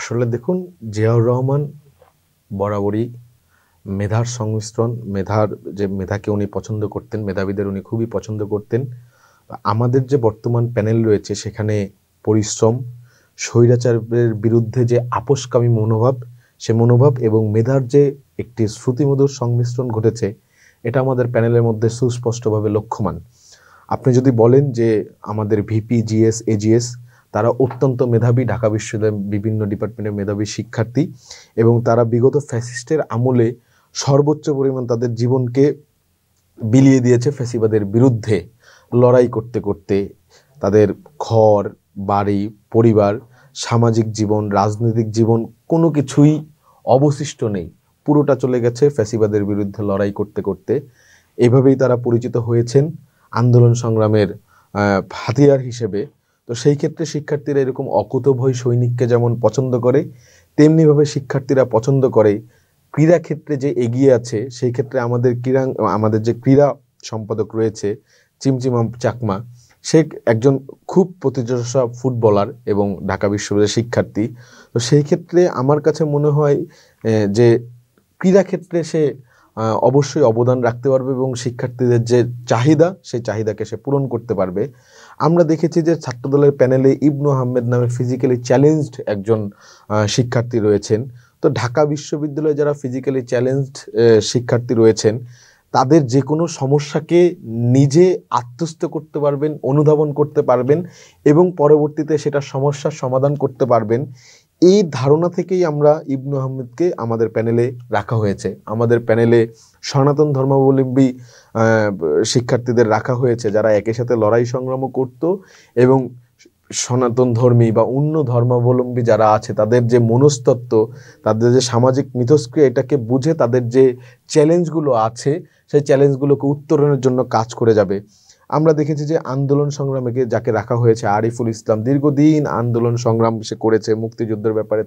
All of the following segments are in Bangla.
আসলে দেখুন, জিয়াউর রহমান বরাবরই মেধার সংমিশ্রণ, মেধাকে উনি পছন্দ করতেন, মেধাবীদের উনি খুবই পছন্দ করতেন। আমাদের যে বর্তমান প্যানেল রয়েছে সেখানে পরিশ্রম, স্বৈরাচারের বিরুদ্ধে যে আপোষকামী মনোভাব, সে মনোভাব এবং মেধার যে একটি শ্রুতিমধুর সংমিশ্রণ ঘটেছে, এটা আমাদের প্যানেলের মধ্যে সুস্পষ্টভাবে লক্ষ্যমান। আপনি যদি বলেন যে আমাদের ভিপি, জিএস, এজিএস তারা অত্যন্ত মেধাবী, ঢাকা বিশ্ববিদ্যালয়ের বিভিন্ন ডিপার্টমেন্টের মেধাবী শিক্ষার্থী, এবং তারা বিগত ফ্যাসিস্টের আমলে সর্বোচ্চ পরিমাণ তাদের জীবনকে বিলিয়ে দিয়েছে ফ্যাসিবাদের বিরুদ্ধে লড়াই করতে করতে। তাদের ঘর বাড়ি, পরিবার, সামাজিক জীবন, রাজনৈতিক জীবন কোনো কিছুই অবশিষ্ট নেই, পুরোটা চলে গেছে ফ্যাসিবাদের বিরুদ্ধে লড়াই করতে করতে। এভাবেই তারা পরিচিত হয়েছেন আন্দোলন সংগ্রামের হাতিয়ার হিসেবে। তো সেই ক্ষেত্রে শিক্ষার্থীরা এরকম অকুতোভয় সৈনিককে যেমন পছন্দ করে, তেমনিভাবে শিক্ষার্থীরা পছন্দ করে ক্রীড়া ক্ষেত্রে যে এগিয়ে আছে। সেই ক্ষেত্রে আমাদের যে ক্রীড়া সম্পাদক রয়েছে চিমচিমা চাকমা, সে একজন খুব প্রতিযশা ফুটবলার এবং ঢাকা বিশ্ববিদ্যালয়ের শিক্ষার্থী। তো সেই ক্ষেত্রে আমার কাছে মনে হয় যে ক্রীড়া ক্ষেত্রে সে অবশ্যই অবদান রাখতে পারবে এবং শিক্ষার্থীদের যে চাহিদা, সেই চাহিদাকে সে পূরণ করতে পারবে। আমরা দেখেছি যে ছাত্রদলের প্যানেলে ইবনু আহমেদ নামে ফিজিক্যালি চ্যালেঞ্জড একজন শিক্ষার্থী রয়েছেন। তো ঢাকা বিশ্ববিদ্যালয়ে যারা ফিজিক্যালি চ্যালেঞ্জড শিক্ষার্থী রয়েছেন, তাদের যে কোনো সমস্যাকে নিজে আত্মস্থ করতে পারবেন, অনুধাবন করতে পারবেন এবং পরবর্তীতে সেটা সমস্যার সমাধান করতে পারবেন। এই ধারণা থেকেই আমরা ইবনু আহমেদকে আমাদের প্যানেলে রাখা হয়েছে। আমাদের প্যানেলে সনাতন ধর্মাবলম্বী শিক্ষার্থীদের রাখা হয়েছে, যারা একই সাথে লড়াই সংগ্রামও করত এবং সনাতন ধর্মী বা অন্য ধর্মাবলম্বী যারা আছে তাদের যে মনস্তত্ত্ব, তাদের যে সামাজিক মিথস্ক্রিয়া, এটাকে বুঝে তাদের যে চ্যালেঞ্জগুলো আছে সেই চ্যালেঞ্জগুলোকে উত্তরণের জন্য কাজ করে যাবে। আমরা দেখেছি যে আন্দোলন সংগ্রামে যাকে রাখা হয়েছে আরিফুল ইসলাম, দীর্ঘদিন আন্দোলন সংগ্রাম সে করেছে, মুক্তিযুদ্ধের ব্যাপারে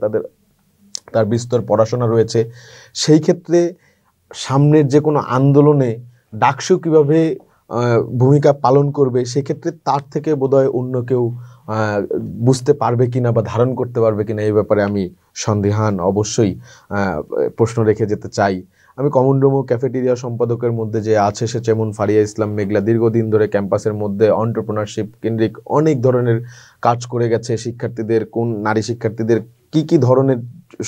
তার বিস্তর পড়াশোনা রয়েছে। সেই ক্ষেত্রে সামনের যে কোনো আন্দোলনে ডাকসু কীভাবে ভূমিকা পালন করবে, সেক্ষেত্রে তার থেকে বোধহয় অন্য কেউ বুঝতে পারবে কিনা বা ধারণ করতে পারবে কিনা, এই ব্যাপারে আমি সন্দিহান। অবশ্যই প্রশ্ন রেখে যেতে চাই। আমি কমন রুম ও ক্যাফেটেরিয়া সম্পাদকের মধ্যে যে আছে সে যেমন ফারিয়া ইসলাম মেঘলা দীর্ঘদিন ধরে ক্যাম্পাসের মধ্যে এন্টারপ্রেনারশিপ কেন্দ্রিক অনেক ধরনের কাজ করে গেছে। শিক্ষার্থীদের, কোন নারী শিক্ষার্থীদের কি কি ধরনের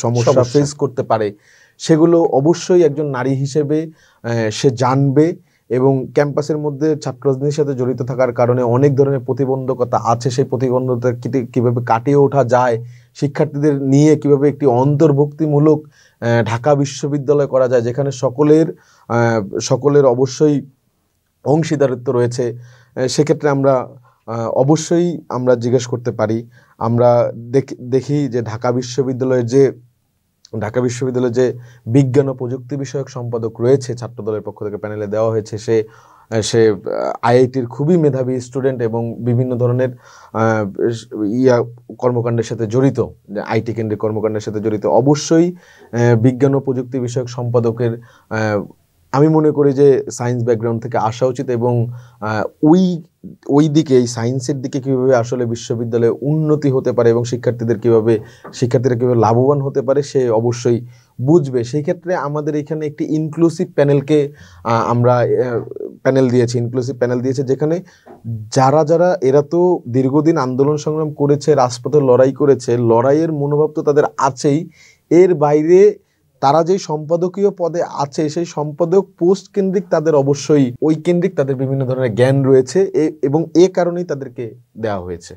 সমস্যা ফেস করতে পারে সেগুলো অবশ্যই একজন নারী হিসেবে সে জানবে। এবং ক্যাম্পাসের মধ্যে ছাত্র রাজনীতির সাথে জড়িত থাকার কারণে অনেক ধরনের প্রতিবন্ধকতা আছে, সেই প্রতিবন্ধকতা কীভাবে কাটিয়ে ওঠা যায়, শিক্ষার্থীদের নিয়ে কিভাবে একটি অন্তর্ভুক্তিমূলক ঢাকা বিশ্ববিদ্যালয় করা যায় যেখানে সকলের অবশ্যই অংশীদারিত্ব রয়েছে, সেক্ষেত্রে অবশ্যই আমরা জিজ্ঞেস করতে পারি। আমরা দেখি যে ঢাকা বিশ্ববিদ্যালয়ের যে বিজ্ঞান ও প্রযুক্তি বিষয়ক সম্পাদক রয়েছে ছাত্রদলের পক্ষ থেকে প্যানেলে দেওয়া হয়েছে, সে আইআইটির খুবই মেধাবী স্টুডেন্ট এবং বিভিন্ন ধরনের কর্মকাণ্ডের সাথে জড়িত, আইটি কেন্দ্রিক কর্মকাণ্ডের সাথে জড়িত। অবশ্যই বিজ্ঞান ও প্রযুক্তি বিষয়ক সম্পাদকের আমি মনে করি যে সায়েন্স ব্যাকগ্রাউন্ড থেকে আসা উচিত এবং ওই দিকে, এই সায়েন্সের দিকে কীভাবে আসলে বিশ্ববিদ্যালয়ে উন্নতি হতে পারে এবং শিক্ষার্থীরা কীভাবে লাভবান হতে পারে সে অবশ্যই বুঝবে। সেই ক্ষেত্রে আমাদের এখানে একটি ইনক্লুসিভ প্যানেল দিয়েছে যেখানে যারা এরা তো দীর্ঘদিন আন্দোলন সংগ্রাম করেছে, রাজপথে লড়াই করেছে, লড়াইয়ের মনোভাব তো তাদের আছেই, এর বাইরে তারা যেই সম্পাদকীয় পদে আছে সেই সম্পাদক পোস্ট কেন্দ্রিক তাদের অবশ্যই ওই কেন্দ্রিক তাদের বিভিন্ন ধরনের জ্ঞান রয়েছে এবং এ কারণেই তাদেরকে দেওয়া হয়েছে।